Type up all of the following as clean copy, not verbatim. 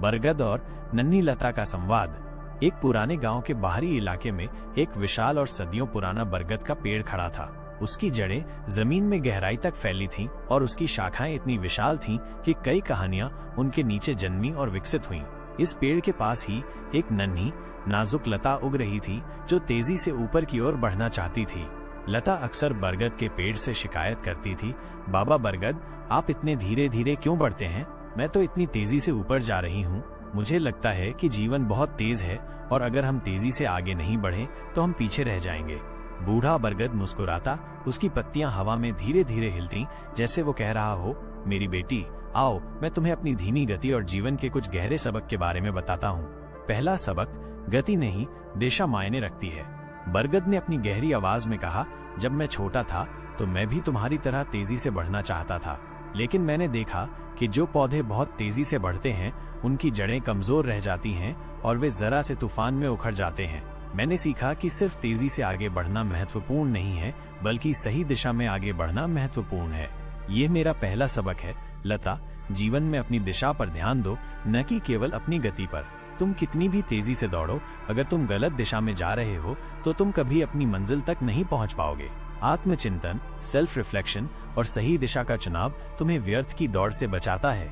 बरगद और नन्ही लता का संवाद। एक पुराने गांव के बाहरी इलाके में एक विशाल और सदियों पुराना बरगद का पेड़ खड़ा था। उसकी जड़ें जमीन में गहराई तक फैली थीं और उसकी शाखाएं इतनी विशाल थीं कि कई कहानियां उनके नीचे जन्मी और विकसित हुईं। इस पेड़ के पास ही एक नन्ही नाजुक लता उग रही थी जो तेजी से ऊपर की ओर बढ़ना चाहती थी। लता अक्सर बरगद के पेड़ से शिकायत करती थी, बाबा बरगद, आप इतने धीरे धीरे क्यों बढ़ते हैं? मैं तो इतनी तेजी से ऊपर जा रही हूँ। मुझे लगता है कि जीवन बहुत तेज है और अगर हम तेजी से आगे नहीं बढ़े तो हम पीछे रह जाएंगे। बूढ़ा बरगद मुस्कुराता, उसकी पत्तियां हवा में धीरे धीरे हिलती, जैसे वो कह रहा हो, मेरी बेटी, आओ मैं तुम्हें अपनी धीमी गति और जीवन के कुछ गहरे सबक के बारे में बताता हूँ। पहला सबक, गति नहीं दिशा मायने रखती है। बरगद ने अपनी गहरी आवाज में कहा, जब मैं छोटा था तो मैं भी तुम्हारी तरह तेजी से बढ़ना चाहता था, लेकिन मैंने देखा कि जो पौधे बहुत तेजी से बढ़ते हैं उनकी जड़ें कमजोर रह जाती हैं और वे जरा से तूफान में उखड़ जाते हैं। मैंने सीखा कि सिर्फ तेजी से आगे बढ़ना महत्वपूर्ण नहीं है, बल्कि सही दिशा में आगे बढ़ना महत्वपूर्ण है। ये मेरा पहला सबक है। लता, जीवन में अपनी दिशा पर ध्यान दो, न कि केवल अपनी गति पर। तुम कितनी भी तेजी से दौड़ो, अगर तुम गलत दिशा में जा रहे हो तो तुम कभी अपनी मंजिल तक नहीं पहुंच पाओगे। आत्मचिंतन, सेल्फ रिफ्लेक्शन और सही दिशा का चुनाव तुम्हें व्यर्थ की दौड़ से बचाता है।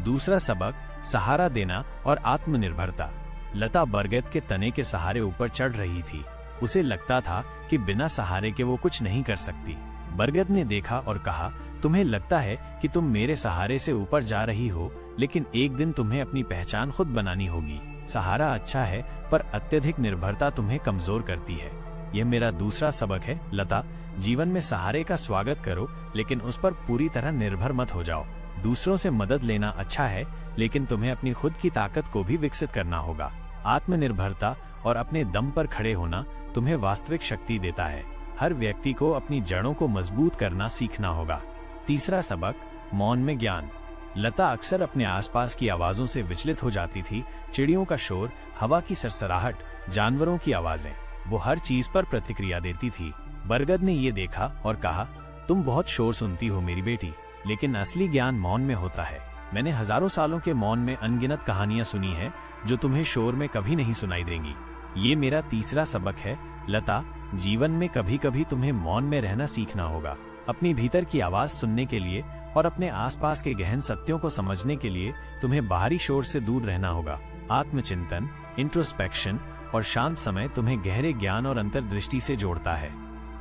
दूसरा सबक, सहारा देना और आत्मनिर्भरता। लता बरगद के तने के सहारे ऊपर चढ़ रही थी। उसे लगता था कि बिना सहारे के वो कुछ नहीं कर सकती। बरगद ने देखा और कहा, तुम्हें लगता है कि तुम मेरे सहारे से ऊपर जा रही हो, लेकिन एक दिन तुम्हें अपनी पहचान खुद बनानी होगी। सहारा अच्छा है, पर अत्यधिक निर्भरता तुम्हें कमजोर करती है। यह मेरा दूसरा सबक है। लता, जीवन में सहारे का स्वागत करो, लेकिन उस पर पूरी तरह निर्भर मत हो जाओ। दूसरों से मदद लेना अच्छा है, लेकिन तुम्हें अपनी खुद की ताकत को भी विकसित करना होगा। आत्मनिर्भरता और अपने दम पर खड़े होना तुम्हें वास्तविक शक्ति देता है। हर व्यक्ति को अपनी जड़ों को मजबूत करना सीखना होगा। तीसरा सबक, मौन में ज्ञान। लता अक्सर अपने आसपास की आवाजों से विचलित हो जाती थी। चिड़ियों का शोर, हवा की सरसराहट, जानवरों की आवाजें, वो हर चीज पर प्रतिक्रिया देती थी। बरगद ने ये देखा और कहा, तुम बहुत शोर सुनती हो मेरी बेटी, लेकिन असली ज्ञान मौन में होता है। मैंने हजारों सालों के मौन में अनगिनत कहानियां सुनी हैं जो तुम्हें शोर में कभी नहीं सुनाई देंगी। ये मेरा तीसरा सबक है। लता, जीवन में कभी कभी तुम्हें मौन में रहना सीखना होगा। अपनी भीतर की आवाज सुनने के लिए और अपने आसपास के गहन सत्यों को समझने के लिए तुम्हें बाहरी शोर से दूर रहना होगा। आत्मचिंतन, इंट्रोस्पेक्शन और शांत समय तुम्हें गहरे ज्ञान और अंतर्दृष्टि से जोड़ता है।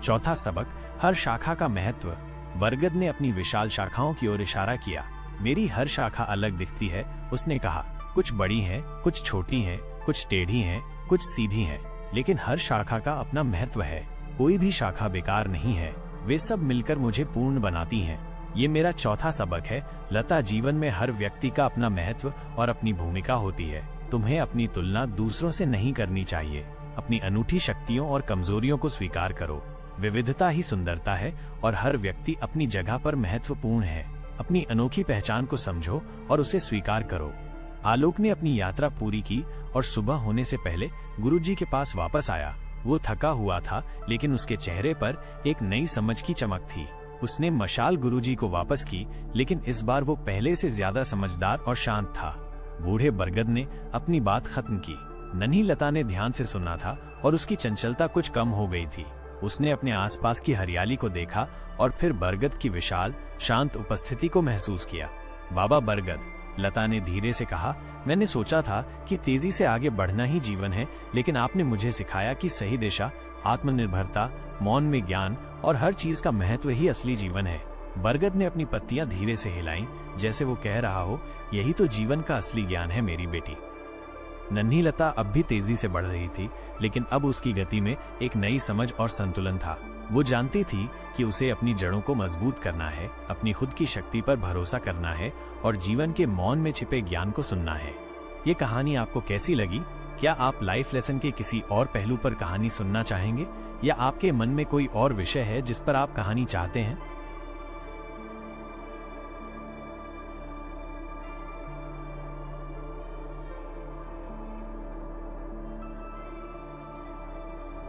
चौथा सबक, हर शाखा का महत्व। बरगद ने अपनी विशाल शाखाओं की ओर इशारा किया। मेरी हर शाखा अलग दिखती है, उसने कहा। कुछ बड़ी हैं, कुछ छोटी हैं, कुछ टेढ़ी हैं, कुछ सीधी हैं, लेकिन हर शाखा का अपना महत्व है। कोई भी शाखा बेकार नहीं है, वे सब मिलकर मुझे पूर्ण बनाती हैं। ये मेरा चौथा सबक है। लता, जीवन में हर व्यक्ति का अपना महत्व और अपनी भूमिका होती है। तुम्हें अपनी तुलना दूसरों से नहीं करनी चाहिए। अपनी अनूठी शक्तियों और कमजोरियों को स्वीकार करो। विविधता ही सुंदरता है और हर व्यक्ति अपनी जगह पर महत्वपूर्ण है। अपनी अनोखी पहचान को समझो और उसे स्वीकार करो। आलोक ने अपनी यात्रा पूरी की और सुबह होने से पहले गुरुजी के पास वापस आया। वो थका हुआ था, लेकिन उसके चेहरे पर एक नई समझ की चमक थी। उसने मशाल गुरुजी को वापस की, लेकिन इस बार वो पहले से ज्यादा समझदार और शांत था। बूढ़े बरगद ने अपनी बात खत्म की। नन्ही लता ने ध्यान से सुना था और उसकी चंचलता कुछ कम हो गई थी। उसने अपने आसपास की हरियाली को देखा और फिर बरगद की विशाल शांत उपस्थिति को महसूस किया। बाबा बरगद, लता ने धीरे से कहा, मैंने सोचा था कि तेजी से आगे बढ़ना ही जीवन है, लेकिन आपने मुझे सिखाया कि सही दिशा, आत्मनिर्भरता, मौन में ज्ञान और हर चीज का महत्व ही असली जीवन है। बरगद ने अपनी पत्तियां धीरे से हिलाईं, जैसे वो कह रहा हो, यही तो जीवन का असली ज्ञान है मेरी बेटी। नन्ही लता अब भी तेजी से बढ़ रही थी, लेकिन अब उसकी गति में एक नई समझ और संतुलन था। वो जानती थी कि उसे अपनी जड़ों को मजबूत करना है, अपनी खुद की शक्ति पर भरोसा करना है और जीवन के मौन में छिपे ज्ञान को सुनना है। ये कहानी आपको कैसी लगी? क्या आप लाइफ लेसन के किसी और पहलू पर कहानी सुनना चाहेंगे, या आपके मन में कोई और विषय है जिस पर आप कहानी चाहते हैं?